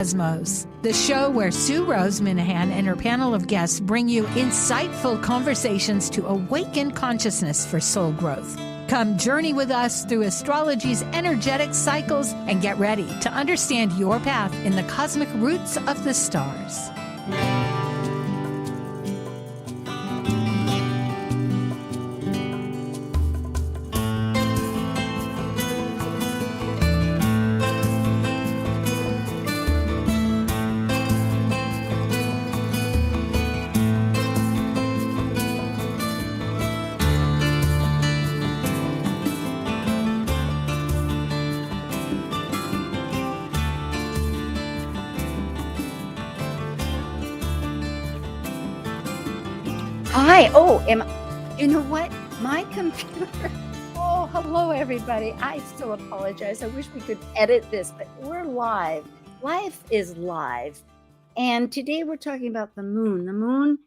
Cosmos, the show where Sue Minahan and her panel of guests bring you insightful conversations to awaken consciousness for soul growth. Come journey with us through astrology's energetic cycles and get ready to understand your path in the cosmic roots of the stars. Hi. You know what? My computer. Oh, hello, everybody. I still apologize. I wish we could edit this, but we're live. Life is live. And today we're talking about the moon. The moon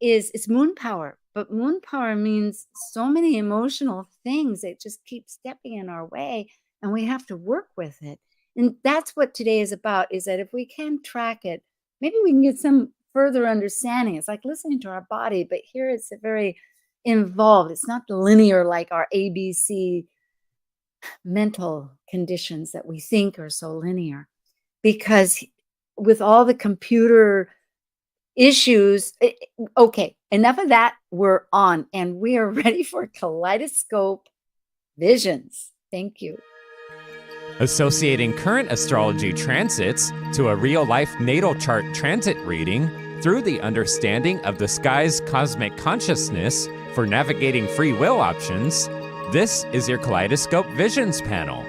it's moon power, but moon power means so many emotional things. It just keeps stepping in our way and we have to work with it. And that's what today is about, is that if we can track it, maybe we can get some further understanding. It's like listening to our body, but here it's a very involved. It's not linear like our ABC mental conditions that we think are so linear. Because with all the computer issues, okay, enough of that. We're on and we are ready for Kaleidoscope Visions. Thank you. Associating current astrology transits to a real-life natal chart transit reading through the understanding of the sky's cosmic consciousness for navigating free will options, this is your Kaleidoscope Visions Panel.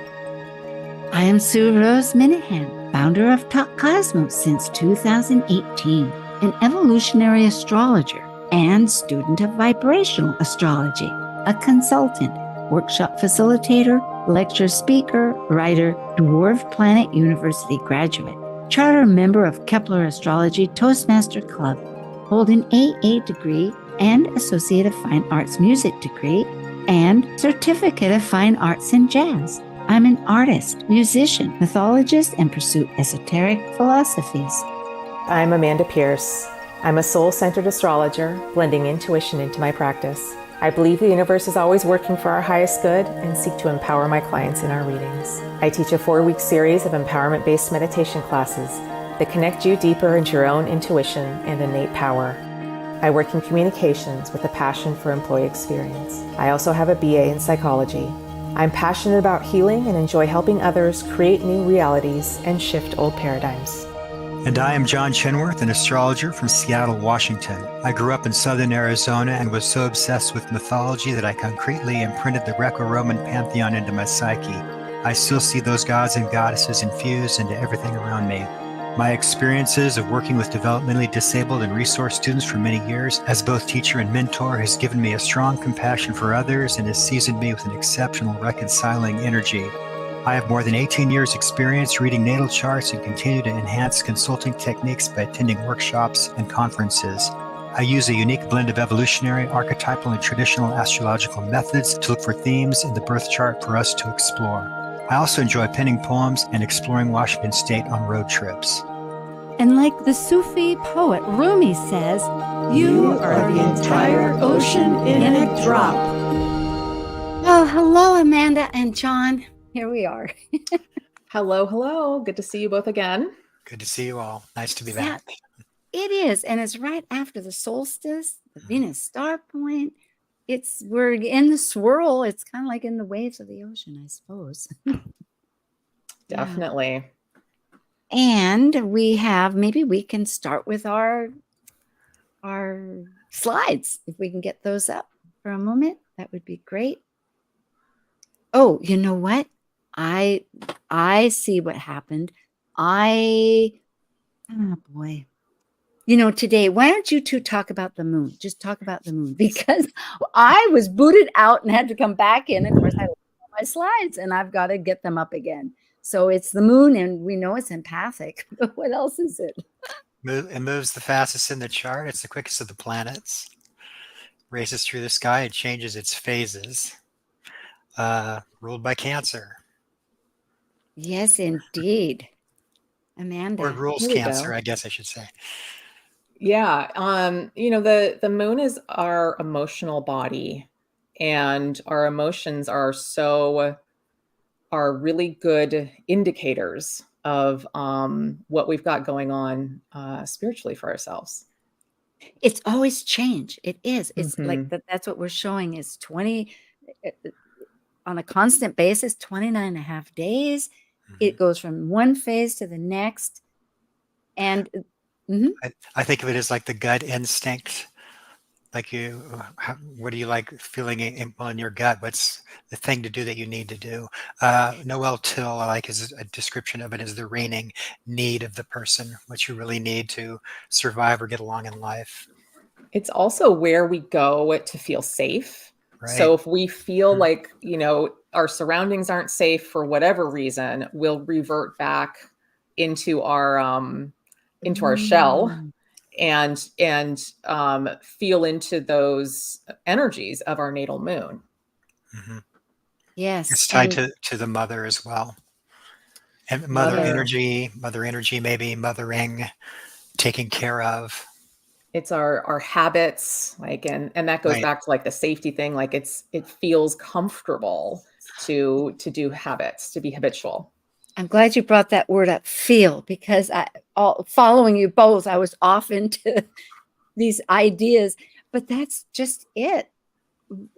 I am Sue Minahan, founder of Talk Cosmos since 2018, an evolutionary astrologer and student of vibrational astrology, a consultant, workshop facilitator, lecture speaker, writer, Dwarf Planet University graduate, charter member of Kepler Astrology Toastmaster Club, hold an AA degree and Associate of Fine Arts Music degree, and Certificate of Fine Arts in Jazz. I'm an artist, musician, mythologist, and pursue esoteric philosophies. I'm Amanda Pierce. I'm a soul-centered astrologer, blending intuition into my practice. I believe the universe is always working for our highest good and seek to empower my clients in our readings. I teach a 4-week series of empowerment-based meditation classes that connect you deeper into your own intuition and innate power. I work in communications with a passion for employee experience. I also have a BA in psychology. I'm passionate about healing and enjoy helping others create new realities and shift old paradigms. And I am John Chinworth, an astrologer from Seattle, Washington. I grew up in southern Arizona and was so obsessed with mythology that I concretely imprinted the Greco-Roman pantheon into my psyche. I still see those gods and goddesses infused into everything around me. My experiences of working with developmentally disabled and resource students for many years as both teacher and mentor has given me a strong compassion for others and has seasoned me with an exceptional reconciling energy. I have more than 18 years experience reading natal charts and continue to enhance consulting techniques by attending workshops and conferences. I use a unique blend of evolutionary, archetypal, and traditional astrological methods to look for themes in the birth chart for us to explore. I also enjoy penning poems and exploring Washington State on road trips. And like the Sufi poet Rumi says, you are the entire ocean in a drop. Oh, hello, Amanda and John. Here we are. Hello. Good to see you both again. Good to see you all. Nice to be back. It is. And it's right after the solstice, the Venus star point. We're in the swirl. It's kind of like in the waves of the ocean, I suppose. Definitely. And maybe we can start with our slides. If we can get those up for a moment, that would be great. Oh, you know what? I see what happened. Oh boy. Today, why don't you two talk about the moon? Just talk about the moon, because I was booted out and had to come back in. Of course, I lost my slides and I've got to get them up again. So it's the moon and we know it's empathic, but what else is it? It moves the fastest in the chart. It's the quickest of the planets. Races through the sky and changes its phases. Ruled by Cancer. Yes, indeed. Amanda, Or rules here we Cancer, go. I guess I should say. Yeah, the moon is our emotional body, and our emotions are really good indicators of what we've got going on spiritually for ourselves. It's always change. It is. It's like Mhm. that's what we're showing is 20 on a constant basis, 29 and a half days. Mhm. It goes from one phase to the next. And I think of it as like the gut instinct. Like what do you like feeling in your gut? What's the thing to do that you need to do? Noel Till, I like his a description of it as the reigning need of the person, what you really need to survive or get along in life. It's also where we go to feel safe. Right. So if we feel Mhm. like, our surroundings aren't safe for whatever reason, we'll revert back into our shell mm, and feel into those energies of our natal moon. Mhm. yes, It's tied and to the mother as well. And Mother, mother energy, maybe mothering, taking care of. it's our habits, like, and that goes Right. back to like the safety thing. Like it feels comfortable to do habits, to be habitual. I'm glad you brought that word up, feel, because following you both, I was off into these ideas, but that's just it.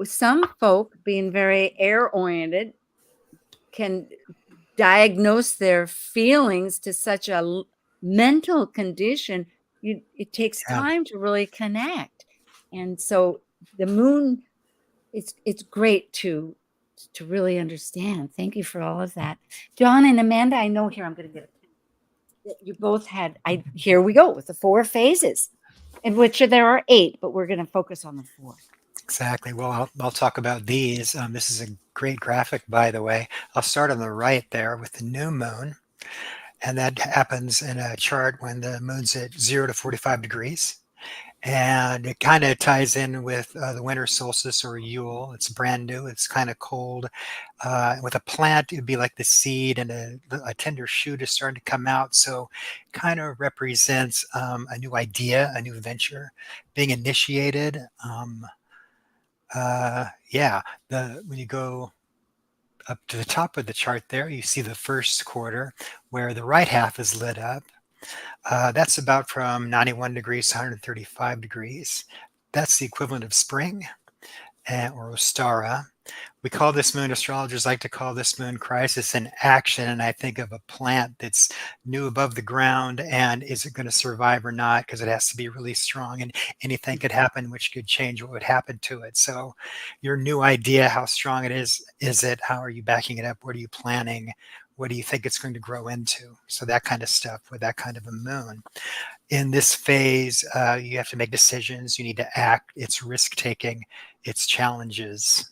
Some folk being very air oriented can diagnose their feelings to such a mental condition. It takes Yeah. time to really connect. And so the moon, it's great to really understand. Thank you for all of that. John and Amanda, I know here I'm going to get it. You both had, here we go with the 4 phases, in which there are 8, but we're going to focus on the 4. Exactly. Well, I'll talk about these. This is a great graphic, by the way. I'll start on the right there with the new moon. And that happens in a chart when the moon's at 0 to 45 degrees. And it kind of ties in with the winter solstice or Yule. It's brand new. It's kind of cold. With a plant, it'd be like the seed and a tender shoot is starting to come out. So kind of represents a new idea, a new venture, being initiated. Yeah, when you go up to the top of the chart there, you see the first quarter where the right half is lit up. That's about from 91 degrees to 135 degrees. That's the equivalent of spring or Ostara. We call this moon, astrologers like to call this moon crisis in action. And I think of a plant that's new above the ground and is it going to survive or not? Because it has to be really strong and anything could happen, which could change what would happen to it. So your new idea, how strong it is it? How are you backing it up? What are you planning? What do you think it's going to grow into? So that kind of stuff with that kind of a moon. In this phase, you have to make decisions. You need to act. It's risk taking. It's challenges.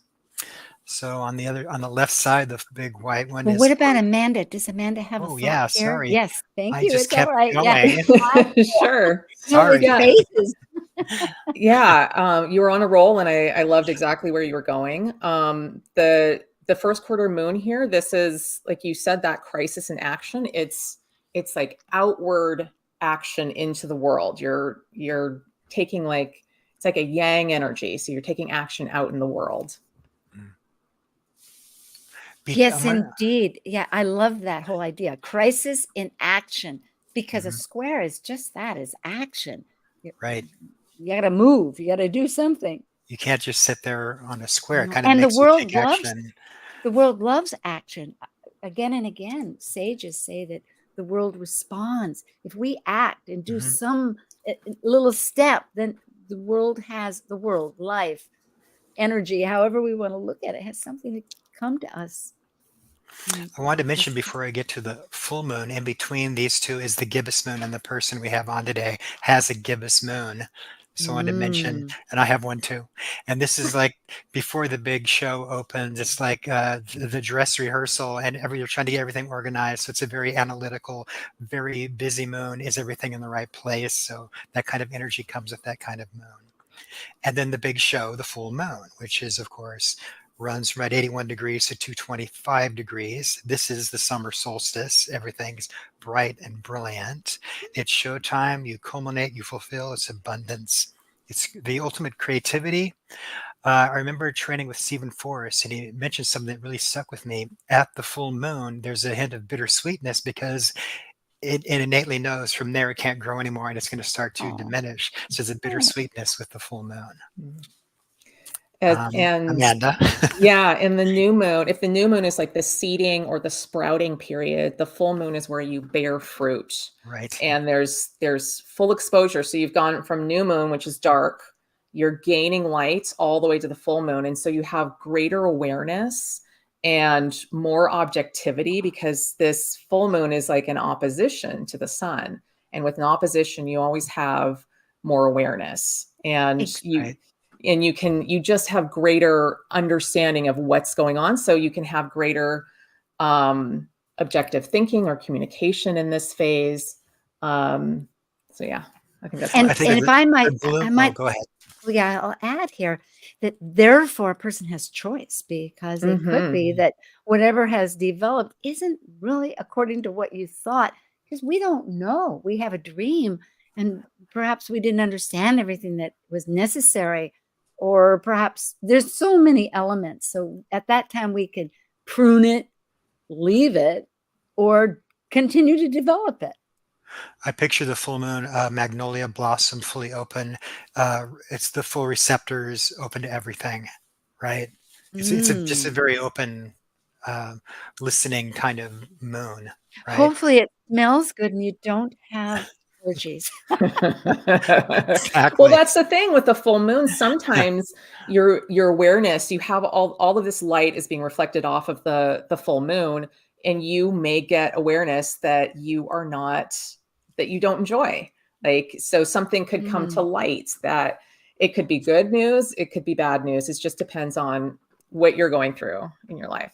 So on the left side, the big white one Well, what is, about Amanda? Does Amanda have a oh thought yeah, here? sorry. Yes, thank I you. just It's all kept right. Yeah. going. Sure. No, it's Sorry. Yeah. phases. Yeah, you were on a roll, and I loved exactly where you were going. The first quarter moon here, this is like you said, that crisis in action. It's like outward action into the world. You're taking like it's like a yang energy, so you're taking action out in the world. Mm. Yes, indeed. Yeah, I love that whole idea. Crisis in action, because a Mhm. square is just that, is action. Right. You got to move. You got to do something. You can't just sit there on a square. It kind of And makes you take action. the world loves action. Again and again, sages say that the world responds. If we act and do Mhm. some little step, then the world, life, energy, however we want to look at it, has something to come to us. I wanted to mention before I get to the full moon, in between these two is the gibbous moon, and the person we have on today has a gibbous moon. So I wanted to mention, Mm. and I have one too. And this is like before the big show opens, it's like the dress rehearsal, and you're trying to get everything organized. So it's a very analytical, very busy moon. Is everything in the right place? So that kind of energy comes with that kind of moon. And then the big show, the full moon, which is, of course, runs from about 81 degrees to 225 degrees. This is the summer solstice. Everything's bright and brilliant. It's showtime. You culminate, you fulfill. It's abundance. It's the ultimate creativity. I remember training with Stephen Forrest, and he mentioned something that really stuck with me. At the full moon, there's a hint of bittersweetness because it innately knows from there it can't grow anymore and it's going to start to diminish. So there's a bittersweetness with the full moon. And Amanda. yeah, and the new moon, if the new moon is like the seeding or the sprouting period, the full moon is where you bear fruit. Right. And there's full exposure. So you've gone from new moon, which is dark, you're gaining light all the way to the full moon. And so you have greater awareness and more objectivity because this full moon is like an opposition to the sun. And with an opposition, you always have more awareness. And you just have greater understanding of what's going on. So you can have greater objective thinking or communication in this phase. So yeah, I think that's and if I might go ahead. Yeah, I'll add here that therefore a person has choice because it could be that whatever has developed isn't really according to what you thought, because we don't know. We have a dream and perhaps we didn't understand everything that was necessary, or perhaps there's so many elements. So at that time we could prune it, leave it, or continue to develop it. I picture the full moon, magnolia blossom fully open. It's the full receptors open to everything, right? It's just a very open, listening kind of moon, right? Hopefully it smells good and you don't have allergies. Exactly. Well, that's the thing with the full moon. Sometimes your awareness, you have all of this light is being reflected off of the full moon, and you may get awareness that you don't enjoy. Like, so something could come to light that it could be good news, it could be bad news. It just depends on what you're going through in your life.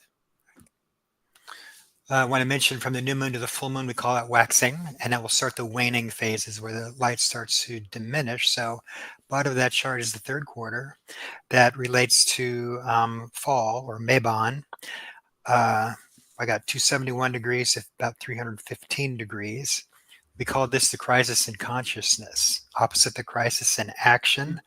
When I mentioned from the new moon to the full moon, we call that waxing, and that will start the waning phases where the light starts to diminish. So bottom of that chart is the third quarter that relates to fall or Mabon. I got 271 degrees, about 315 degrees. We call this the crisis in consciousness, opposite the crisis in action.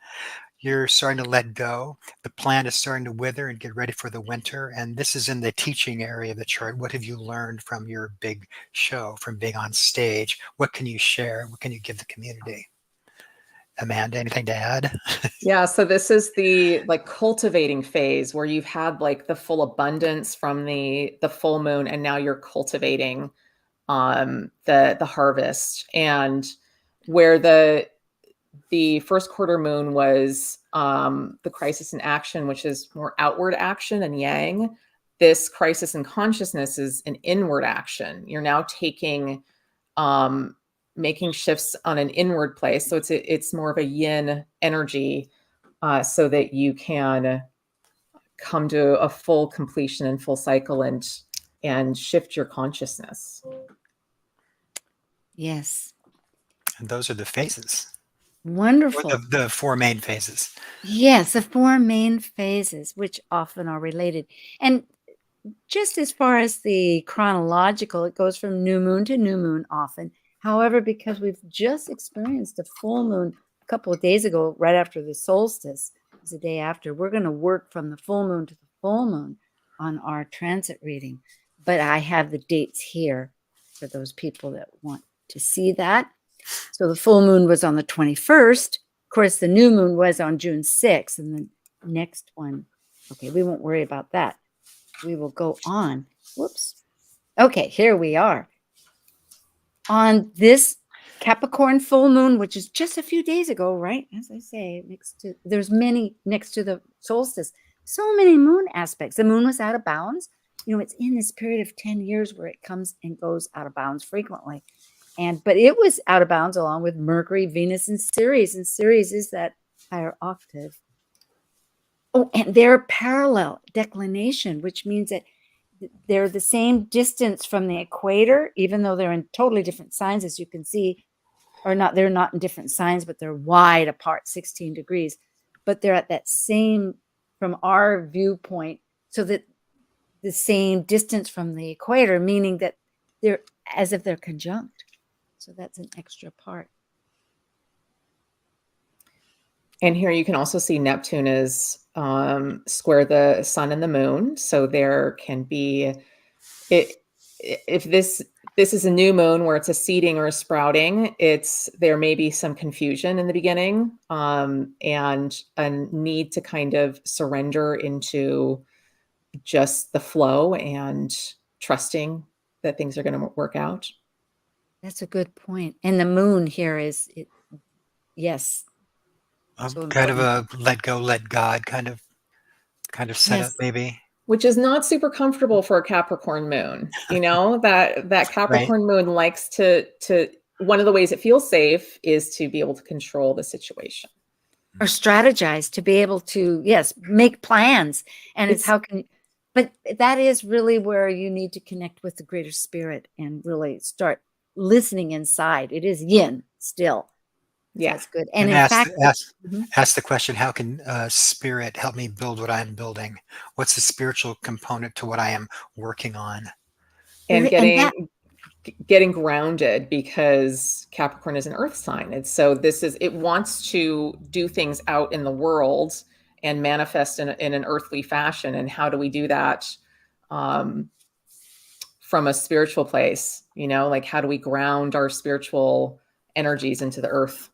You're starting to let go. The plant is starting to wither and get ready for the winter. And this is in the teaching area of the chart. What have you learned from your big show, from being on stage? What can you share? What can you give the community? Amanda, anything to add? Yeah, so this is the like cultivating phase where you've had like the full abundance from the full moon, and now you're cultivating the harvest. And where the first quarter moon was the crisis in action, which is more outward action and yang. This crisis in consciousness is an inward action. You're now taking making shifts on an inward place. So it's more of a yin energy so that you can come to a full completion and full cycle and shift your consciousness. Yes. And those are the phases. Wonderful. The four main phases. Yes, the four main phases, which often are related. And just as far as the chronological, it goes from new moon to new moon often. However, because we've just experienced a full moon a couple of days ago, right after the solstice, it was the day after, we're going to work from the full moon to the full moon on our transit reading. But I have the dates here for those people that want to see that. So the full moon was on the 21st. Of course, the new moon was on June 6th. And the next one, okay, we won't worry about that. We will go on. Whoops. Okay, here we are. On this Capricorn full moon, which is just a few days ago, right? As I say, there's many next to the solstice. So many moon aspects. The moon was out of bounds. You know, it's in this period of 10 years where it comes and goes out of bounds frequently. But it was out of bounds along with Mercury, Venus, and Ceres. And Ceres is that higher octave. Oh, and they're parallel declination, which means that they're the same distance from the equator, even though they're in totally different signs, as you can see, or not. They're not in different signs, but they're wide apart, 16 degrees. But they're at that same, from our viewpoint, so that the same distance from the equator, meaning that they're as if they're conjunct. So that's an extra part. And here you can also see Neptune is square the sun and the moon. So there can be, if this is a new moon where it's a seeding or a sprouting, there may be some confusion in the beginning, and a need to kind of surrender into just the flow and trusting that things are going to work out. That's a good point. And the moon here is, yes. So kind of a let go, let God kind of setup, Yes. maybe. Which is not super comfortable for a Capricorn moon. You know, that Capricorn moon likes to one of the ways it feels safe is to be able to control the situation. Or strategize, to be able to, yes, make plans. And it's how can, but that is really where you need to connect with the greater spirit and really start listening inside. It is yin still. Yeah. That's good. And And in fact, ask the question, how can spirit help me build what I'm building? What's the spiritual component to what I am working on? And getting grounded, because Capricorn is an earth sign. And so it wants to do things out in the world and manifest in an earthly fashion. And how do we do that from a spiritual place? You know, like how do we ground our spiritual energies into the earth?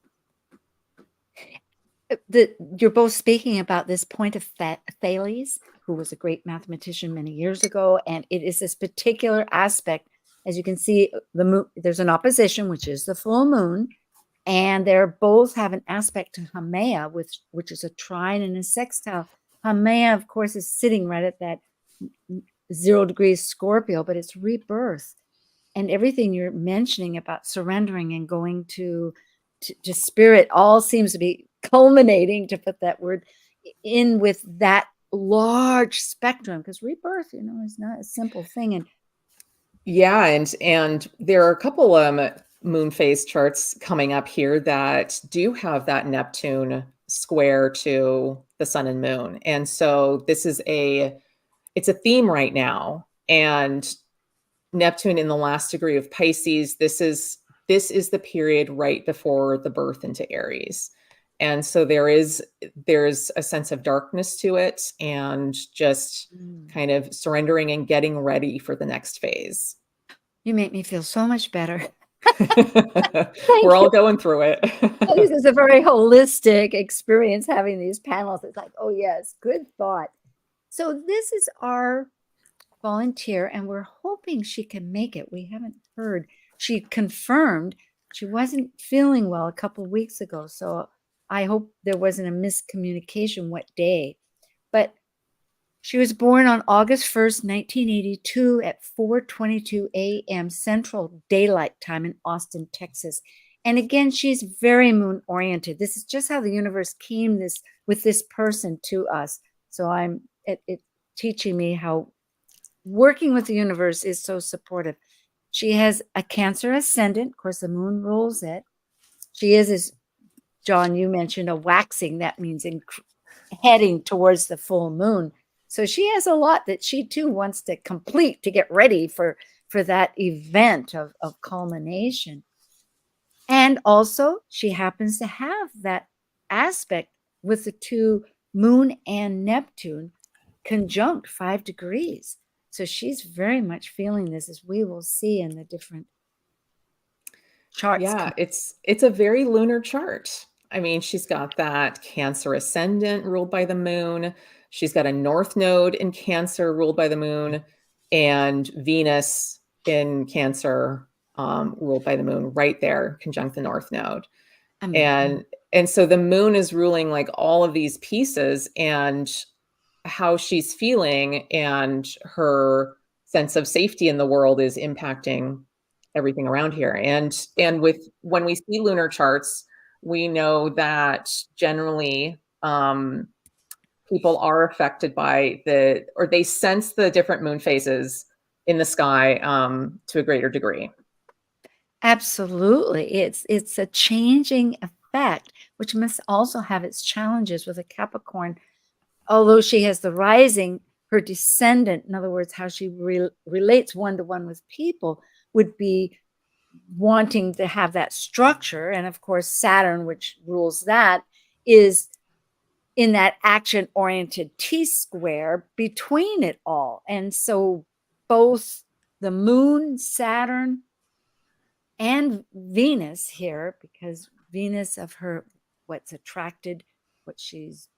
You're both speaking about this point of Thales, who was a great mathematician many years ago. And it is this particular aspect. As you can see, the moon, there's an opposition, which is the full moon. And they're both have an aspect to Haumea, which is a trine and a sextile. Haumea, of course, is sitting right at that 0 degrees Scorpio, but it's rebirth. And everything you're mentioning about surrendering and going to spirit all seems to be culminating, to put that word in, with that large spectrum, because rebirth, you know, is not a simple thing. And yeah, and there are a couple moon phase charts coming up here that do have that Neptune square to the sun and moon. And so it's a theme right now. And Neptune in the last degree of Pisces, this is the period right before the birth into Aries. And so there's a sense of darkness to it, and just kind of surrendering and getting ready for the next phase. You make me feel so much better. We're all going through it. This is a very holistic experience having these panels. It's like, oh yes, good thought. So this is our volunteer, and we're hoping she can make it. We haven't heard. She confirmed she wasn't feeling well a couple of weeks ago, so I hope there wasn't a miscommunication what day. But she was born on August 1st, 1982 at 4:22 a.m. Central Daylight Time in Austin, Texas. And again, she's very moon oriented. This is just how the universe came with this person to us. So it teaching me how working with the universe is so supportive. She has a Cancer ascendant. Of course, the moon rules it. She is, as John, you mentioned, a waxing. That means heading towards the full moon. So she has a lot that she too wants to complete to get ready for that event of culmination. And also she happens to have that aspect with the two, moon and Neptune, conjunct 5 degrees. So she's very much feeling this, as we will see in the different charts. Yeah, it's a very lunar chart. I mean, she's got that Cancer ascendant ruled by the moon. She's got a North Node in Cancer ruled by the moon, and Venus in Cancer ruled by the moon right there, conjunct the North Node. And so the moon is ruling like all of these pieces, and how she's feeling and her sense of safety in the world is impacting everything around here. And when we see lunar charts, we know that generally people are affected by or they sense the different moon phases in the sky to a greater degree. Absolutely. It's a changing effect, which must also have its challenges with a Capricorn. Although she has the rising, her descendant, in other words, how she relates one-to-one with people, would be wanting to have that structure. And of course, Saturn, which rules that, is in that action-oriented T-square between it all. And so both the moon, Saturn, and Venus here, because Venus of her, what's attracted, what she's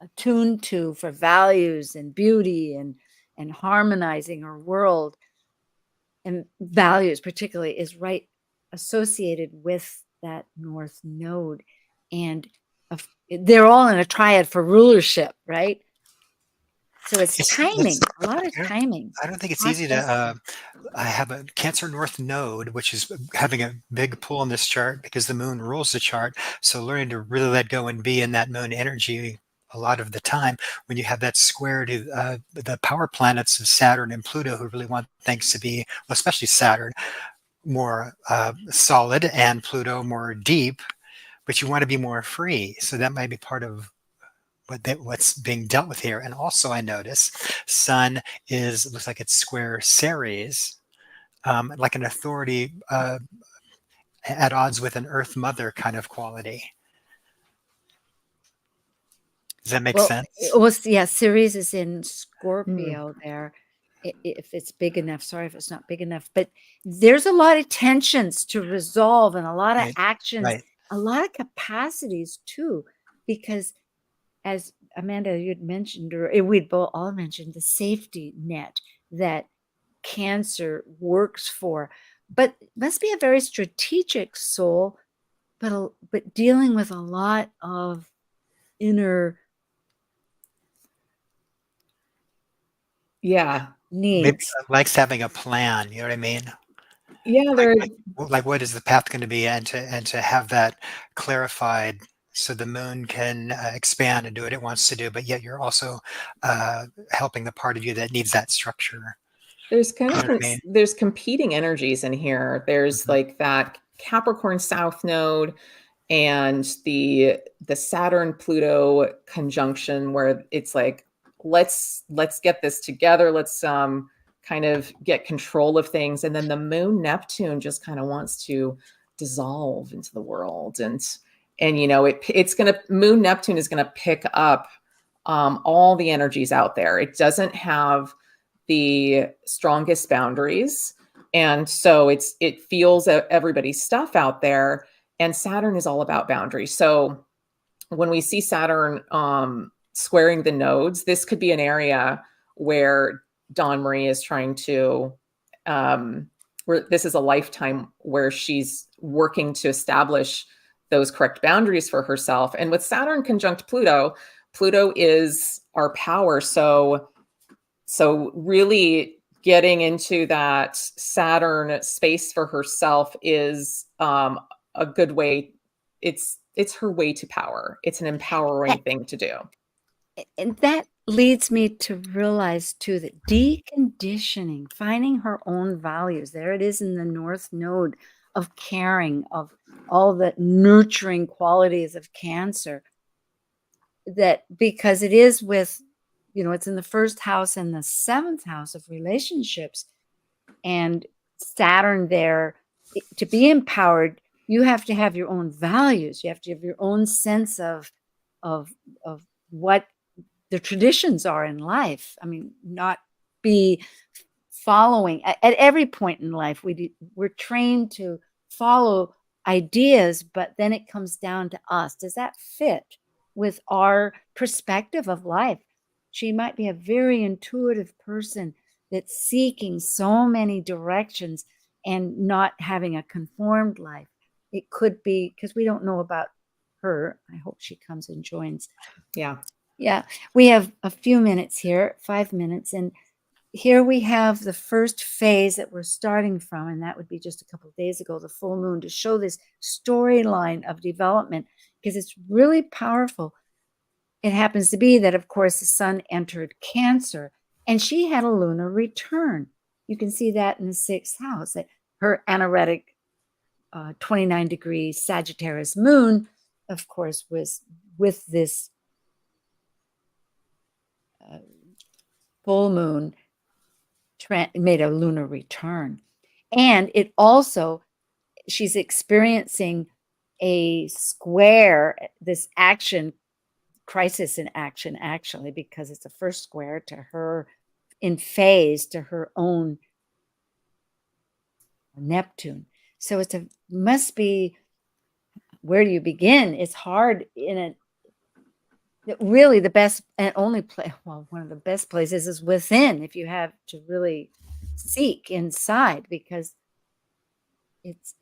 attuned to for values and beauty and harmonizing her world and values particularly, is right associated with that North Node. And they're all in a triad for rulership, right? So it's timing, a lot of timing. I don't think it's easy to. I have a Cancer North Node, which is having a big pull in this chart because the moon rules the chart. So learning to really let go and be in that moon energy a lot of the time, when you have that square to the power planets of Saturn and Pluto, who really want things to be, well, especially Saturn, more solid, and Pluto more deep, but you want to be more free. So that might be part of what's being dealt with here. And also I notice Sun looks like it's square Ceres, like an authority at odds with an Earth Mother kind of quality. Does that make sense? Well, yeah, Ceres is in Scorpio there. If it's big enough, sorry if it's not big enough, but there's a lot of tensions to resolve and a lot of actions, a lot of capacities too, because as Amanda, you'd mentioned, or we'd both all mentioned, the safety net that Cancer works for, but must be a very strategic soul, but dealing with a lot of inner needs. Maybe likes having a plan. You know what I mean? Yeah, like what is the path going to be, and to have that clarified, so the moon can expand and do what it wants to do, but yet you're also helping the part of you that needs that structure. There's kind of there's competing energies in here. There's like that Capricorn South Node and the Saturn Pluto conjunction, where it's like, let's get this together. Let's kind of get control of things. And then the moon Neptune just kind of wants to dissolve into the world. And you know, it's going to, moon Neptune is going to pick up all the energies out there. It doesn't have the strongest boundaries. And so it feels everybody's stuff out there. And Saturn is all about boundaries. So when we see Saturn squaring the nodes, this could be an area where Dawn Marie is trying to, where this is a lifetime where she's working to establish those correct boundaries for herself. And with Saturn conjunct Pluto, Pluto is our power. So really getting into that Saturn space for herself is a good way. It's her way to power. It's an empowering thing to do. And that leads me to realize too that deconditioning, finding her own values, there it is in the North Node of caring, of all the nurturing qualities of Cancer, that because it is with, you know, it's in the first house and the seventh house of relationships, and Saturn there, to be empowered, you have to have your own values. You have to have your own sense of what the traditions are in life. I mean, not be following at every point in life. We're trained to follow ideas, but then it comes down to us. Does that fit with our perspective of life? She might be a very intuitive person that's seeking so many directions and not having a conformed life. It could be because we don't know about her. I hope she comes and joins. Yeah. We have a few minutes here, 5 minutes. And here we have the first phase that we're starting from. And that would be just a couple of days ago, the full moon, to show this storyline of development, because it's really powerful. It happens to be that, of course, the sun entered Cancer and she had a lunar return. You can see that in the 6th house, that her anaretic 29-degree Sagittarius moon, of course, was with this full moon made a lunar return. And it also, she's experiencing a square, this action, crisis in action, actually, because it's a first square to her in phase to her own Neptune. So must be, where do you begin? It's hard really the best and only place, well, one of the best places is within, if you have to really seek inside, because it's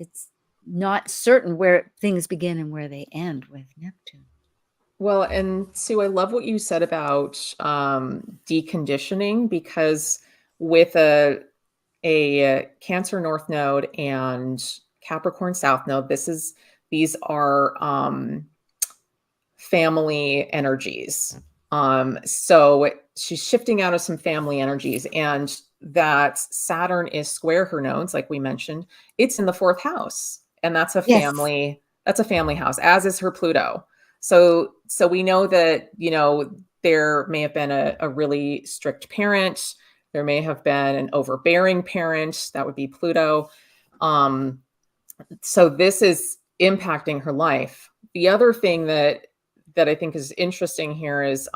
not certain where things begin and where they end with Neptune. Well, and Sue, I love what you said about deconditioning, because with a Cancer North Node and Capricorn South Node, these are family energies. So she's shifting out of some family energies, and that Saturn is square her nodes, like we mentioned. It's in the 4th house, and that's a family. That's a family house, as is her Pluto. So we know that, there may have been a really strict parent. There may have been an overbearing parent. That would be Pluto. So this is impacting her life. The other thing that I think is interesting here is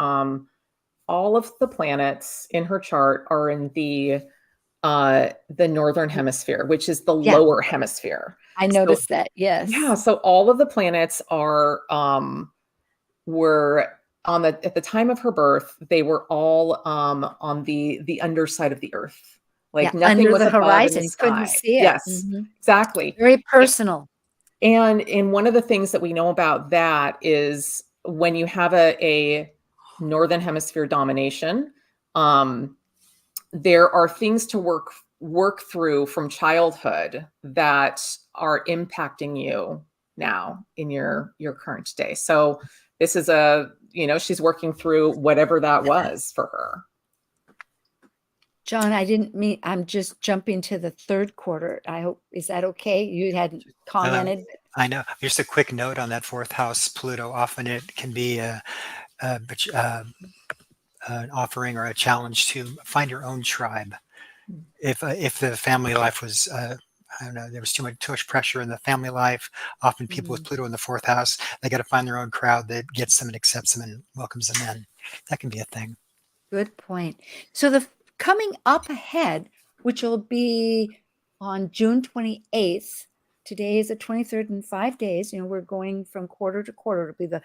all of the planets in her chart are in the northern hemisphere, which is the lower hemisphere. I noticed that. Yes. Yeah. So all of the planets were at the time of her birth, they were all on the underside of the earth. Like nothing under was the above horizon. in the You sky. couldn't see it. Yes, exactly. Very personal. And one of the things that we know about that is when you have a northern hemisphere domination, there are things to work through from childhood that are impacting you now in your current day. So this is she's working through whatever that was for her. John, I'm just jumping to the 3rd quarter. I hope, is that okay? You hadn't commented. I know. Just a quick note on that 4th house Pluto. Often it can be an offering or a challenge to find your own tribe. If the family life was, I don't know, there was too much pressure in the family life. Often people with Pluto in the 4th house, they got to find their own crowd that gets them and accepts them and welcomes them in. That can be a thing. Good point. So coming up ahead, which will be on June 28th, today is the 23rd, in 5 days, we're going from quarter to quarter. It'll be the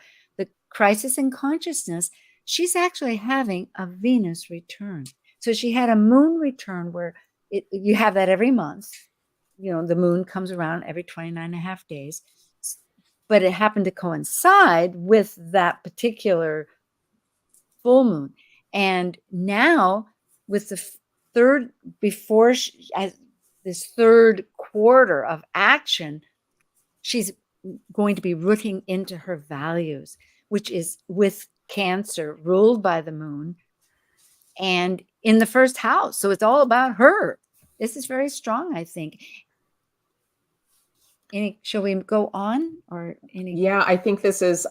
crisis in consciousness. She's actually having a Venus return. So she had a moon return where you have that every month. The moon comes around every 29.5 days, but it happened to coincide with that particular full moon. And now with the third, this 3rd quarter of action, she's going to be rooting into her values, which is with Cancer, ruled by the moon, and in the 1st house. So it's all about her. This is very strong, I think. Shall we go on or any? Yeah, I think this is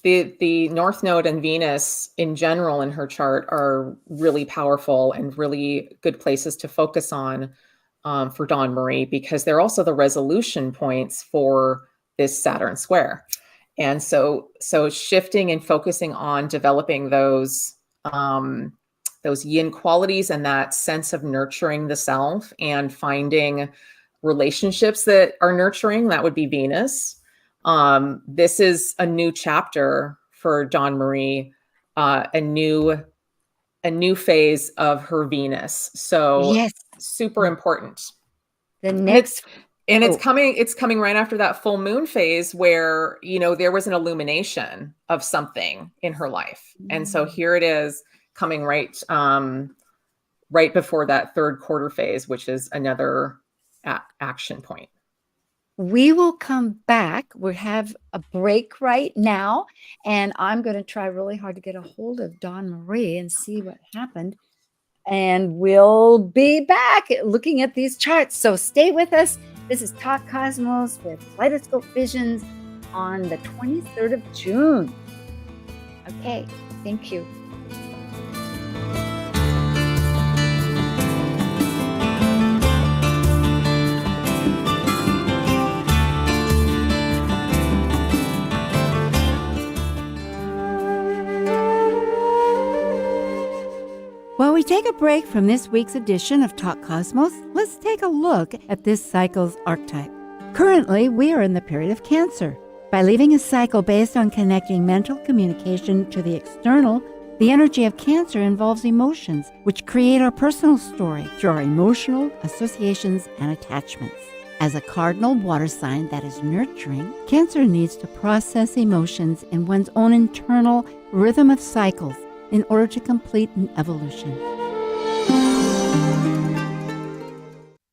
the North Node and Venus in general in her chart are really powerful and really good places to focus on for Dawn Marie, because they're also the resolution points for this Saturn square. And so shifting and focusing on developing those yin qualities and that sense of nurturing the self and finding relationships that are nurturing, that would be Venus. This is a new chapter for Dawn Marie, a new phase of her Venus. So yes, super important. The next, it's coming right after that full moon phase where, there was an illumination of something in her life. And so here it is coming right before that 3rd quarter phase, which is another action point. We will come back. We have a break right now, and I'm going to try really hard to get a hold of Dawn Marie and see what happened. And we'll be back looking at these charts. So stay with us. This is Talk Cosmos with Kaleidoscope Visions on the 23rd of June. Okay, thank you. take a break from this week's edition of Talk Cosmos, let's take a look at this cycle's archetype. Currently, we are in the period of Cancer. By leaving a cycle based on connecting mental communication to the external, the energy of Cancer involves emotions, which create our personal story through our emotional associations and attachments. As a cardinal water sign that is nurturing, Cancer needs to process emotions in one's own internal rhythm of cycles in order to complete an evolution.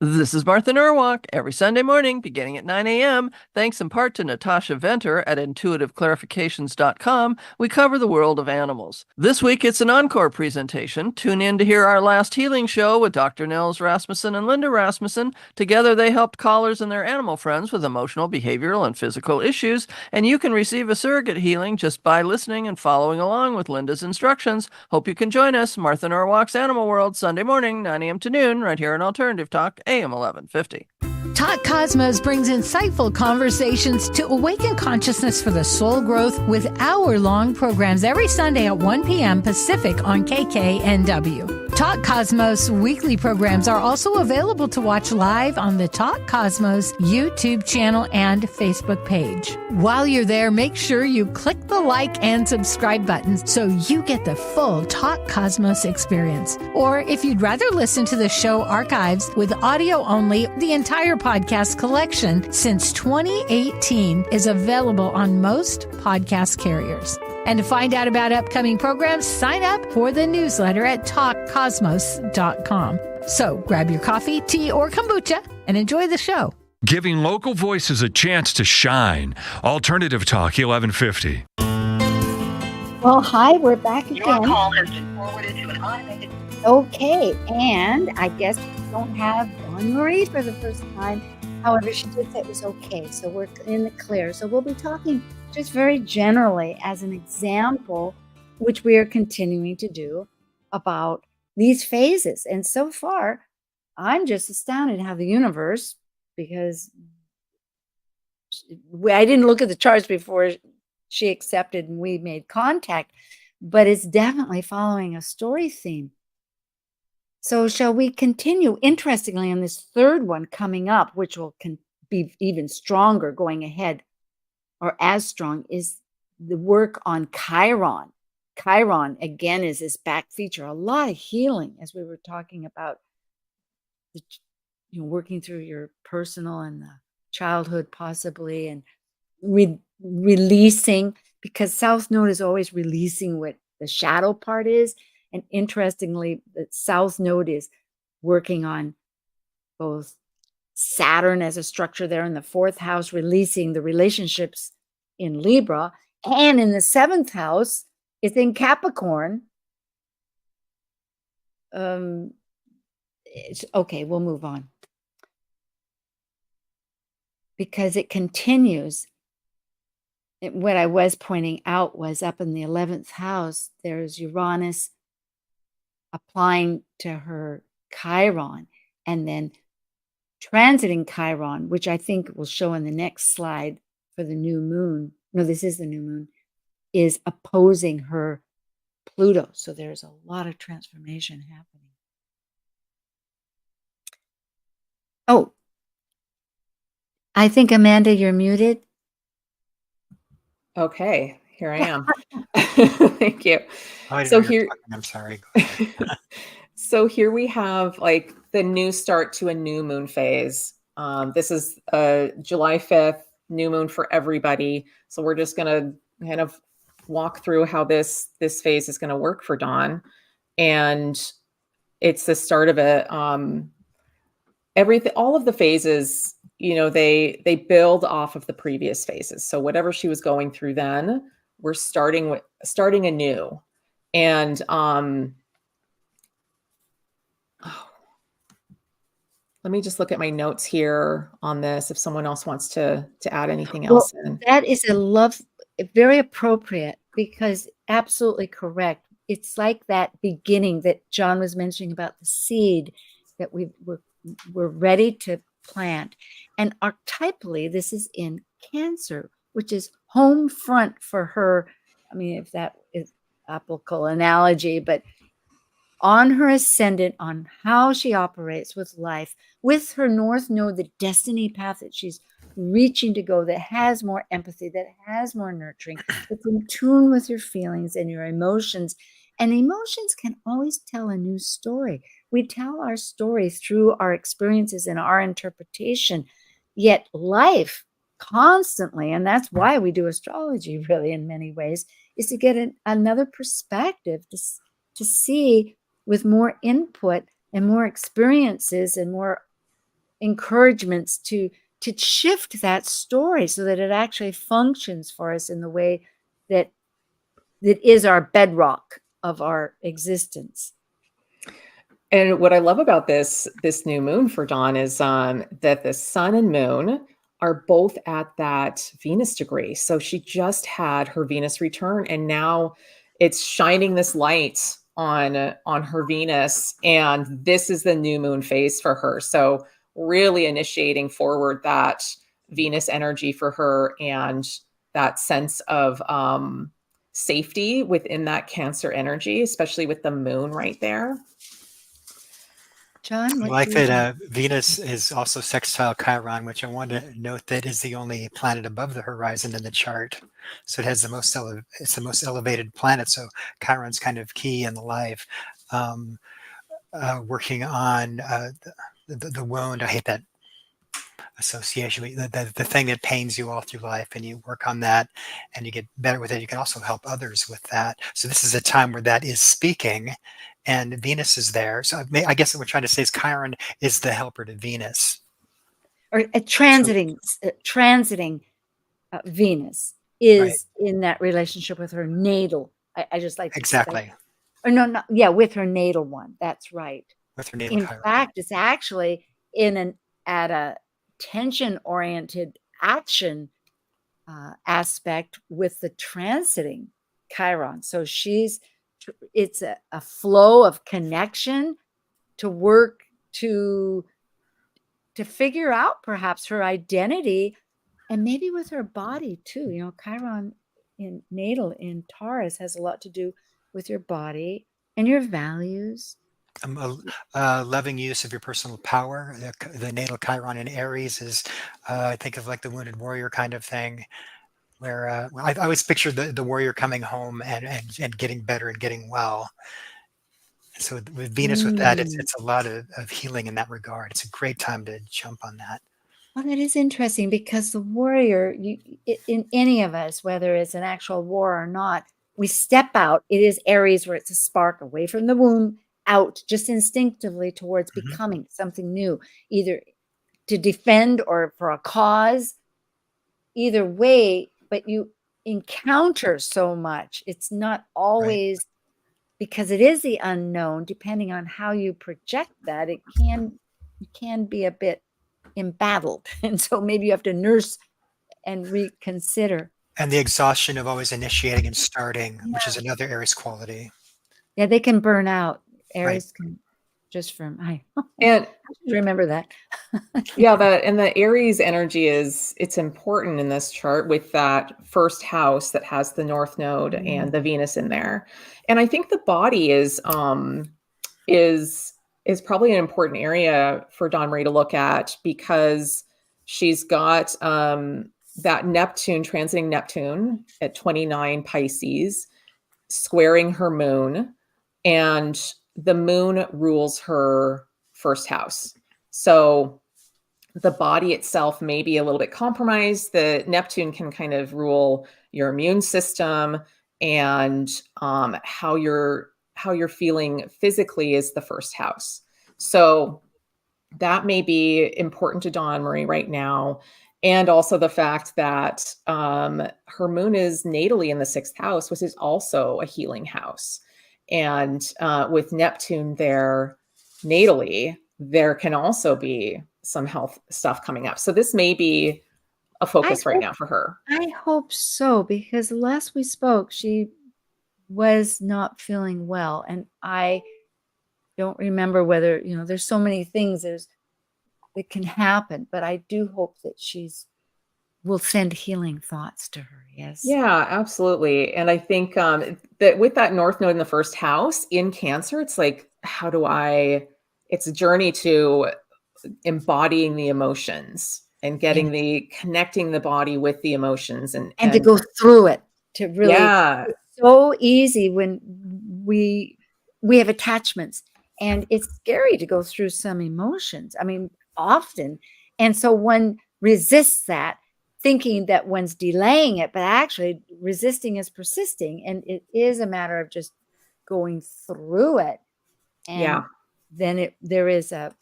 This is Martha Norwalk. Every Sunday morning, beginning at 9 a.m., thanks in part to Natasha Venter at intuitiveclarifications.com, we cover the world of animals. This week, it's an encore presentation. Tune in to hear our last healing show with Dr. Nils Rasmussen and Linda Rasmussen. Together, they helped callers and their animal friends with emotional, behavioral, and physical issues, and you can receive a surrogate healing just by listening and following along with Linda's instructions. Hope you can join us, Martha Norwalk's Animal World, Sunday morning, 9 a.m. to noon, right here on Alternative Talk, AM 1150. Talk Cosmos brings insightful conversations to awaken consciousness for the soul growth with hour-long programs every Sunday at 1 p.m. Pacific on KKNW. Talk Cosmos weekly programs are also available to watch live on the Talk Cosmos YouTube channel and Facebook page. While you're there, make sure you click the like and subscribe buttons so you get the full Talk Cosmos experience. Or if you'd rather listen to the show archives with audio only, the entire podcast collection since 2018 is available on most podcast carriers. And to find out about upcoming programs, sign up for the newsletter at talkcosmos.com. So grab your coffee, tea, or kombucha and enjoy the show. Giving local voices a chance to shine. Alternative Talk 1150. Well, hi, we're back again. Your call has been forwarded to an automated. Okay, and I guess we don't have Dawn Marie for the first time. However, she did say it was okay, so we're in the clear. So we'll be talking just very generally as an example, which we are continuing to do, about these phases. And so far, I'm just astounded how the universe, because I didn't look at the charts before she accepted and we made contact, but it's definitely following a story theme. So shall we continue? Interestingly, on this third one coming up, which will be even stronger going ahead, or as strong, is the work on Chiron. Chiron, again, is this back feature, a lot of healing, as we were talking about, working through your personal and the childhood possibly, and releasing, because South Node is always releasing what the shadow part is. And interestingly, the South Node is working on both Saturn as a structure there in the fourth house, releasing the relationships in Libra, and in the seventh house, it's in Capricorn. Okay, we'll move on. Because it continues. What I was pointing out was up in the 11th house, there's Uranus applying to her Chiron, and then transiting Chiron, which I think will show in the next slide for the new moon. No, this is the new moon, is opposing her Pluto. So there's a lot of transformation happening. Oh, I think, Amanda, you're muted. Okay, here I am. Thank you. So here, I'm sorry. so here we have like the new start to a new moon phase. This is July 5th, new moon for everybody. So we're just going to kind of walk through how this phase is going to work for Dawn. And it's the start of it. Everything, all of the phases, they build off of the previous phases. So whatever she was going through then, we're starting anew. And let me just look at my notes here on this, if someone else wants to add anything else in. That is very appropriate, because absolutely correct. It's like that beginning that John was mentioning about the seed that we're ready to plant. And archetypally, this is in Cancer, which is home front for her. I mean, if that is applicable analogy, but on her ascendant, on how she operates with life, with her North Node, the destiny path that she's reaching to go, that has more empathy, that has more nurturing, that's in tune with your feelings and your emotions. And emotions can always tell a new story. We tell our story through our experiences and our interpretation, yet life constantly, and that's why we do astrology really in many ways, is to get another perspective, to see with more input and more experiences and more encouragements to shift that story so that it actually functions for us in the way that is our bedrock of our existence. And what I love about this new moon for Dawn is that the sun and moon are both at that Venus degree. So she just had her Venus return, and now it's shining this light on her Venus, and this is the new moon phase for her. So really initiating forward that Venus energy for her, and that sense of safety within that Cancer energy, especially with the moon right there. John, I like that Venus is also sextile Chiron, which I want to note that is the only planet above the horizon in the chart. So it has the most it's the most elevated planet. So Chiron's kind of key in the life. Working on the wound. I hate that association. The thing that pains you all through life, and you work on that and you get better with it. You can also help others with that. So this is a time where that is speaking, and Venus is there. So I guess what we're trying to say is Chiron is the helper to Venus. Or transiting Venus is Right. in that relationship with her natal. I just like to Exactly. Or no, yeah, with her natal one. That's right. With her natal In Chiron. fact, it's actually at a tension-oriented action aspect with the transiting Chiron. So it's a flow of connection to work to figure out perhaps her identity, and maybe with her body too. You know, Chiron in natal in Taurus has a lot to do with your body and your values. Loving use of your personal power. The natal Chiron in Aries is, I think of like the wounded warrior kind of thing, where I always picture the warrior coming home and getting better and getting well. So with Venus, with that, it's a lot of healing in that regard. It's a great time to jump on that. Well, that is interesting, because the warrior, in any of us, whether it's an actual war or not, we step out. It is Aries, where it's a spark away from the womb, out just instinctively towards becoming something new, either to defend or for a cause. Either way, but you encounter so much. It's not always, because it is the unknown. Depending on how you project that, it can be a bit embattled, and so maybe you have to nurse and reconsider. And the exhaustion of always initiating and starting, which is another Aries quality. Yeah, they can burn out. Aries can, just from And remember that. yeah, the Aries energy it's important in this chart with that first house that has the North Node and the Venus in there. And I think the body is probably an important area for Dawn Marie to look at, because she's got that Neptune, transiting Neptune at 29 Pisces, squaring her moon, and the moon rules her first house. So the body itself may be a little bit compromised. The Neptune can kind of rule your immune system, and how you're feeling physically is the first house. So that may be important to Dawn Marie right now. And also the fact that her moon is natally in the 6th house, which is also a healing house. And with Neptune there natally, there can also be some health stuff coming up. So this may be a focus right now for her. I hope so, because last we spoke, she was not feeling well. And I don't remember whether, there's so many things that can happen, but I do hope that will send healing thoughts to her. Yes. Yeah, absolutely. And I think that with that North Node in the first house in Cancer, it's like it's a journey to embodying the emotions and connecting the body with the emotions and to go through it, to really, yeah. it's so easy when we have attachments, and it's scary to go through some emotions. I mean, often. And so one resists that, thinking that one's delaying it, but actually resisting is persisting. And it is a matter of just going through it. And then there's a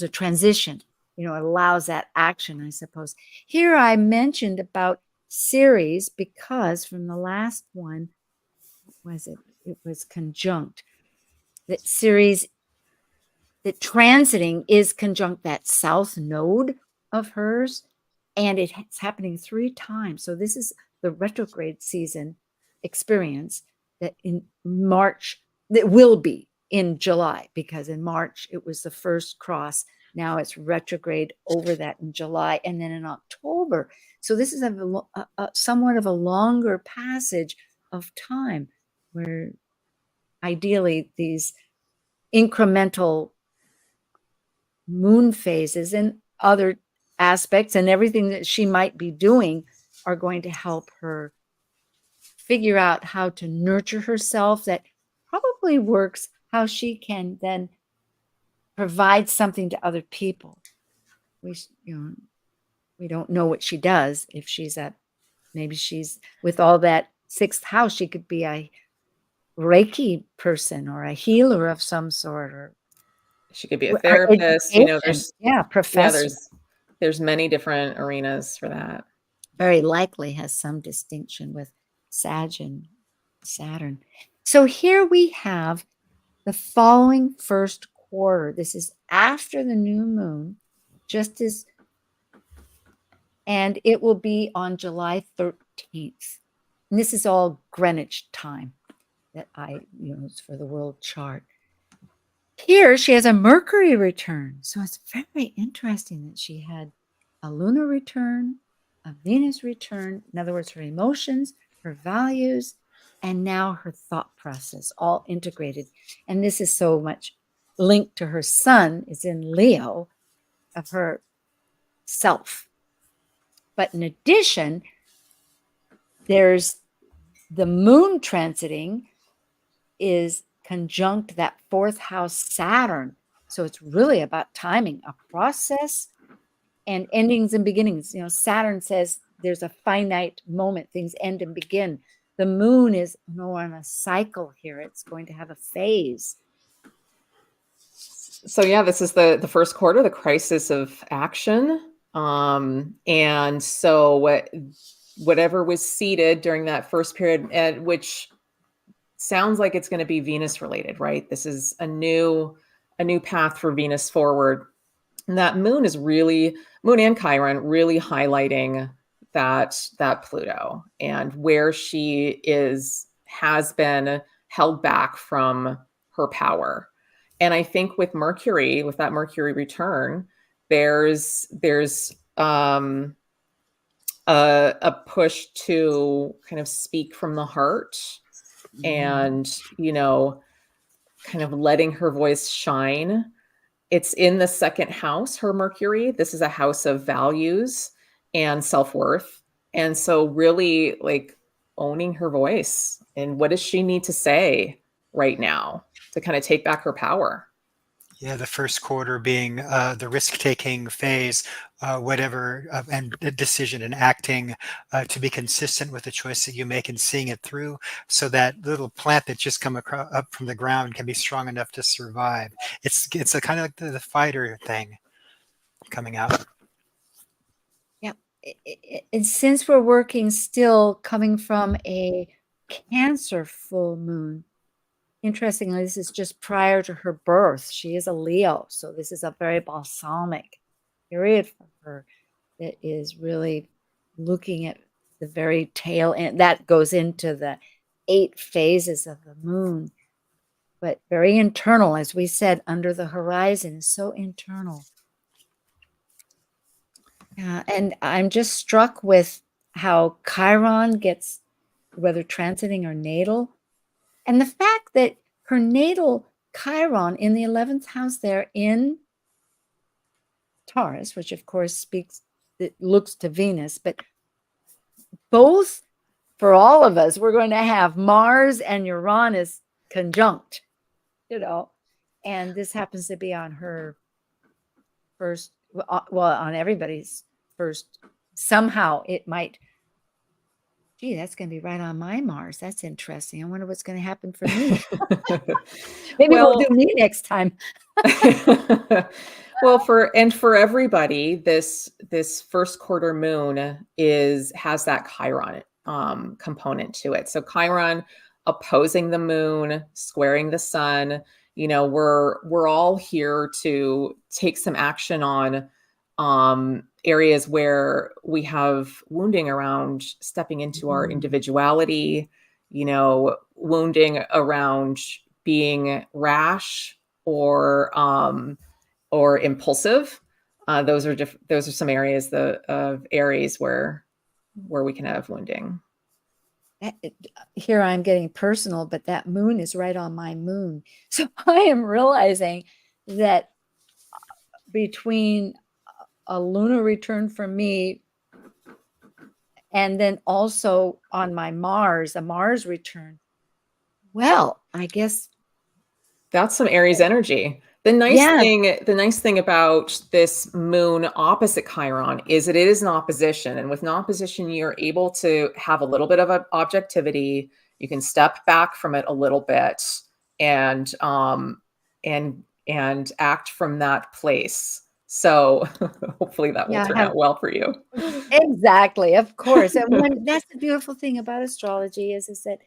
transition, it allows that action, I suppose. Here I mentioned about Ceres because from the last one, it was conjunct. That Ceres, that transiting is conjunct that south node of hers, and it's happening 3 times. So this is the retrograde season experience that in March, that will be in July, because in March it was the first cross. Now it's retrograde over that in July, and then in October. So this is a somewhat of a longer passage of time, where ideally these incremental moon phases and other aspects and everything that she might be doing are going to help her figure out how to nurture herself, that probably works how she can then provide something to other people. We don't know what she does. If maybe she's with all that 6th house, she could be a Reiki person or a healer of some sort, or she could be a therapist. Professor. There's many different arenas for that. Very likely has some distinction with Sag and Saturn. So here we have the following first quarter. This is after the new moon, and it will be on July 13th. And this is all Greenwich time that it's for the world chart. Here she has a Mercury return. So it's very interesting that she had a lunar return, a Venus return. In other words, her emotions, her values, and now her thought process all integrated. And this is so much linked to her sun is in Leo of her self. But in addition, there's the moon transiting is conjunct that 4th house Saturn. So it's really about timing, a process, and endings and beginnings. Saturn says there's a finite moment, things end and begin. The moon is on a cycle here. It's going to have a phase. So this is the first quarter, the crisis of action. And so whatever was seeded during that first period, which sounds like it's going to be Venus related, right? This is a new path for Venus forward. And that moon and Chiron really highlighting that Pluto and where she has been held back from her power. And I think with that Mercury return, there's a push to kind of speak from the heart and, kind of letting her voice shine. It's in the 2nd house, her Mercury. This is a house of values and self-worth. And so really like owning her voice and what does she need to say right now to kind of take back her power. Yeah, the first quarter being the risk-taking phase, and decision and acting to be consistent with the choice that you make and seeing it through, so that little plant that just come up from the ground can be strong enough to survive. It's a kind of like the fighter thing coming out. Yeah, and since we're working still coming from a Cancer full moon. Interestingly, this is just prior to her birth. She is a Leo, so this is a very balsamic period for her that is really looking at the very tail end. That goes into the 8 phases of the moon, but very internal, as we said, under the horizon, so internal. And I'm just struck with how Chiron gets, whether transiting or natal, and the fact that her natal Chiron in the 11th house there in Taurus, which of course it looks to Venus, but both for all of us, we're going to have Mars and Uranus conjunct, and this happens to be on her first, on everybody's first. Somehow it might, gee, that's going to be right on my Mars. That's interesting. I wonder what's going to happen for me. Maybe we'll do me next time. Well, for everybody, this first quarter moon has that Chiron component to it. So Chiron opposing the moon, squaring the sun. We're all here to take some action on areas where we have wounding around stepping into our individuality, wounding around being rash or impulsive. Those are some areas of Aries where we can have wounding. Here I'm getting personal, but that moon is right on my moon. So I am realizing that between a lunar return for me and then also on my Mars, a Mars return, well, I guess that's some Aries energy. The nice thing about this moon opposite Chiron is that it is an opposition. And with an opposition, you're able to have a little bit of an objectivity. You can step back from it a little bit and act from that place. So hopefully that will turn out well for you. Exactly, of course. And that's the beautiful thing about astrology is that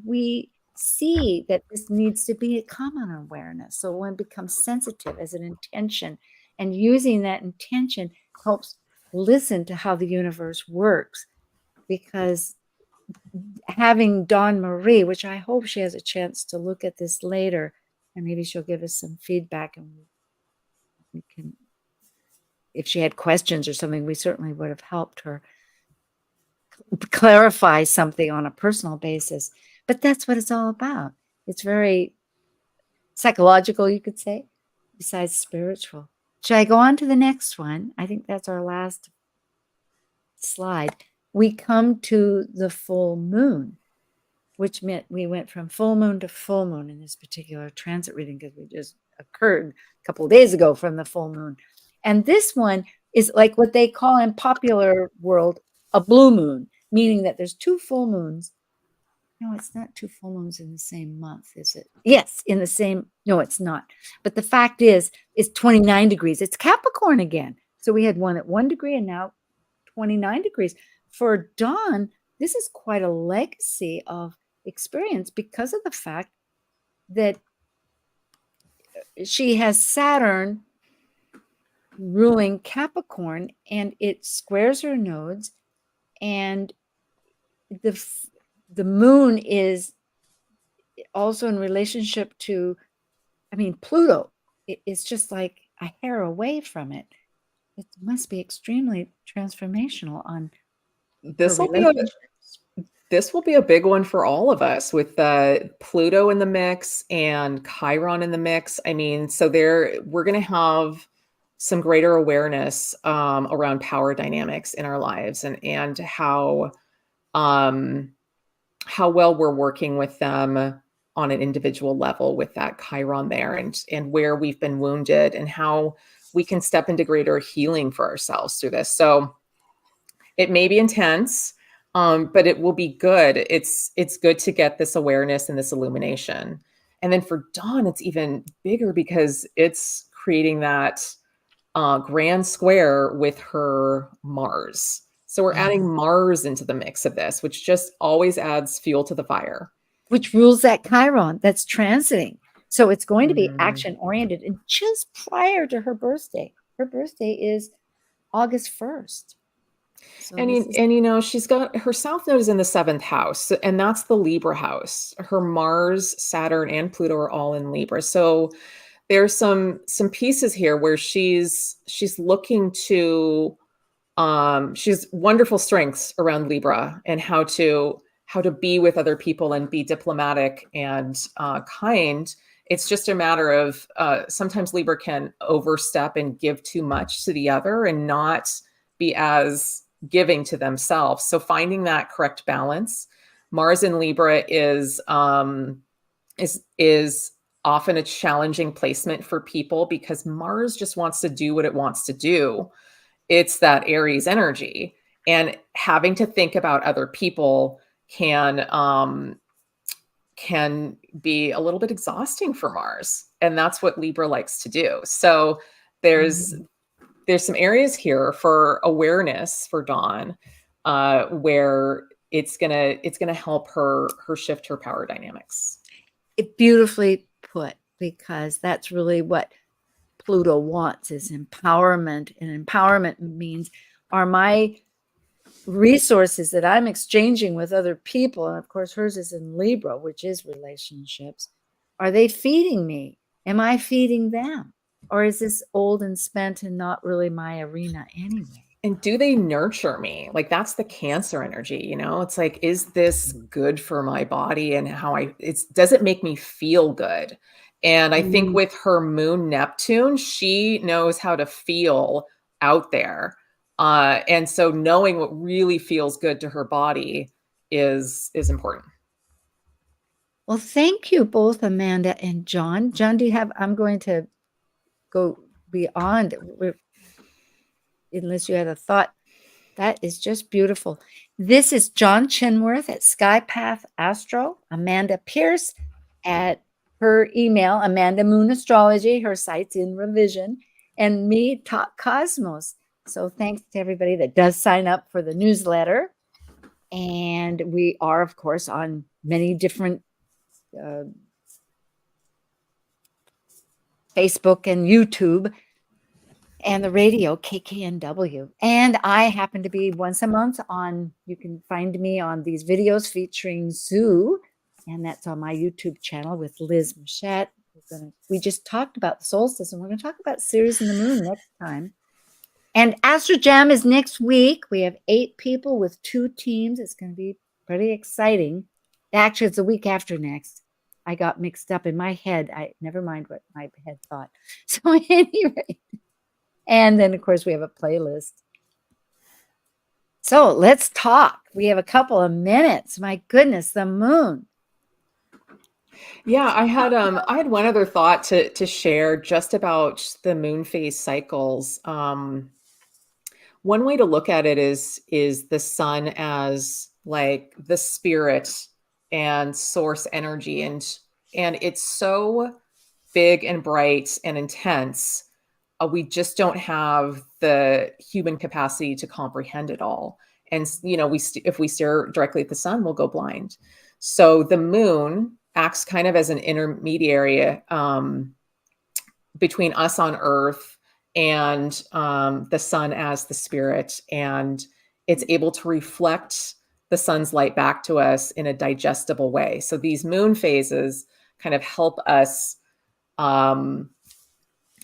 we see that this needs to be a common awareness. So one becomes sensitive as an intention, and using that intention helps listen to how the universe works. Because having Dawn Marie, which I hope she has a chance to look at this later, and maybe she'll give us some feedback, and we can, if she had questions or something, we certainly would have helped her clarify something on a personal basis. But that's what it's all about. It's very psychological, you could say, besides spiritual. Should I go on to the next one? I think that's our last slide. We come to the full moon, which meant we went from full moon to full moon in this particular transit reading, because we just occurred a couple of days ago from the full moon. And this one is like what they call in popular world a blue moon, meaning that there's two full moons. No, it's not two full moons in the same month, is it? Yes, in the same. No, it's not. But the fact is, it's 29 degrees. It's Capricorn again. So we had one at 1 degree and now 29 degrees. For Dawn, this is quite a legacy of experience because of the fact that she has Saturn ruling Capricorn, and it squares her nodes, and the moon is also in relationship to, Pluto. It's just like a hair away from it. It must be extremely transformational on this will be a big one for all of us with Pluto in the mix and Chiron in the mix. So we're going to have some greater awareness around power dynamics in our lives and how well we're working with them on an individual level with that Chiron there, and where we've been wounded and how we can step into greater healing for ourselves through this. So it may be intense, but it will be good. It's good to get this awareness and this illumination. And then for Dawn, it's even bigger because it's creating that grand square with her Mars. So we're adding Mars into the mix of this, which just always adds fuel to the fire. Which rules that Chiron that's transiting. So it's going to be action oriented. And just prior to her birthday is August 1st. So she's got her South Node is in the 7th house, and that's the Libra house. Her Mars, Saturn, and Pluto are all in Libra. So there's some pieces here where she's looking to she's wonderful strengths around Libra and how to be with other people and be diplomatic and kind, It's just a matter of sometimes Libra can overstep and give too much to the other and not be as giving to themselves. So finding that correct balance. Mars in Libra is often a challenging placement for people because Mars just wants to do what it wants to do. It's that Aries energy, and having to think about other people can be a little bit exhausting for Mars, and that's what Libra likes to do. So there's some areas here for awareness for Dawn, where it's gonna help her shift her power dynamics. It beautifully put, because that's really what Pluto wants, is empowerment. And empowerment means, are my resources that I'm exchanging with other people, and of course hers is in Libra, which is relationships, are they feeding me? Am I feeding them? Or is this old and spent and not really my arena anyway? And do they nurture me? Like, that's the Cancer energy, you know? It's like, is this good for my body and does it make me feel good? And I think with her moon Neptune, she knows how to feel out there. And so knowing what really feels good to her body is important. Well, thank you both, Amanda and John. John, do you have, I'm going to go beyond, unless you had a thought. That is just beautiful. This is John Chinworth at Skypath Astro, Amanda Pierce at her email, Amanda Moon Astrology, her site's in revision, and me, Talk Cosmos. So thanks to everybody that does sign up for the newsletter. And we are, of course, on many different Facebook and YouTube, and the radio, KKNW. And I happen to be once a month on, you can find me on these videos featuring Sue, and that's on my YouTube channel with Liz Machette. We just talked about the solstice, and we're going to talk about Ceres and the moon next time. And Astro Jam is next week. We have 8 people with 2 teams. It's going to be pretty exciting. Actually, it's the week after next. I got mixed up in my head. Never mind what my head thought. So anyway, and then of course we have a playlist. So let's talk. We have a couple of minutes. My goodness, the moon. Yeah, I had one other thought to share just about the moon phase cycles. One way to look at it is the sun as like the spirit and source energy, and it's so big and bright and intense. We just don't have the human capacity to comprehend it all. And if we stare directly at the sun, we'll go blind. So the moon acts kind of as an intermediary between us on Earth and the sun as the spirit, and it's able to reflect the sun's light back to us in a digestible way. So these moon phases kind of help us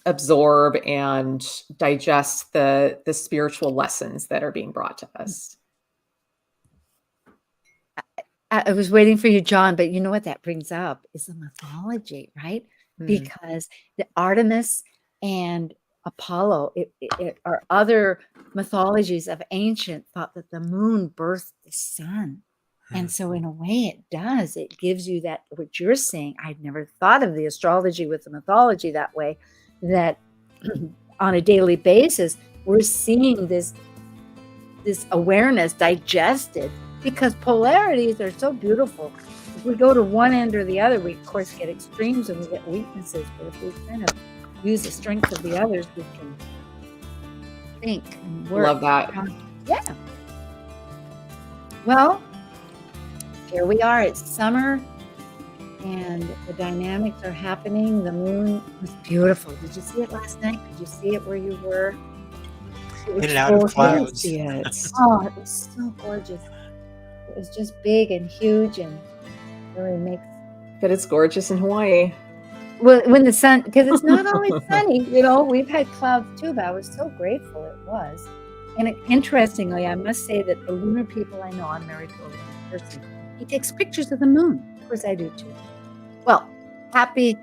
absorb and digest the spiritual lessons that are being brought to us. I was waiting for you, John, but you know what that brings up is the mythology, right? Because the Artemis and Apollo or other mythologies of ancient thought that the moon birthed the sun. And so in a way it does. It gives you that, what you're saying. I'd never thought of the astrology with the mythology that way, that on a daily basis, we're seeing this awareness digested, because polarities are so beautiful. If we go to one end or the other, we of course get extremes and we get weaknesses. But if we kind of use the strength of the others, we can think and work. Love that. Yeah. Well, here we are. It's summer and the dynamics are happening. The moon was beautiful. Did you see it last night? Could you see it where you were? It was In and out of clouds. Oh, it was so gorgeous. It was just big and huge and really makes. But it's gorgeous in Hawaii. Well, when the sun, because it's not always sunny, we've had clouds too, but I was so grateful it was. And interestingly, I must say that the lunar people I know, I'm married to a lunar person, he takes pictures of the moon. Of course I do too. Well, happy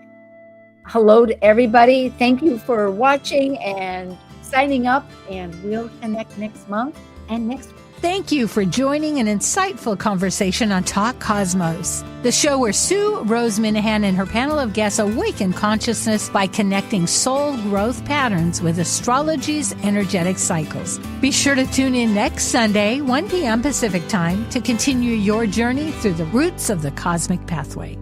hello to everybody. Thank you for watching and signing up, and we'll connect next month and next week. Thank you for joining an insightful conversation on Talk Cosmos, the show where Sue Rose Minahan and her panel of guests awaken consciousness by connecting soul growth patterns with astrology's energetic cycles. Be sure to tune in next Sunday, 1 p.m. Pacific Time, to continue your journey through the roots of the cosmic pathway.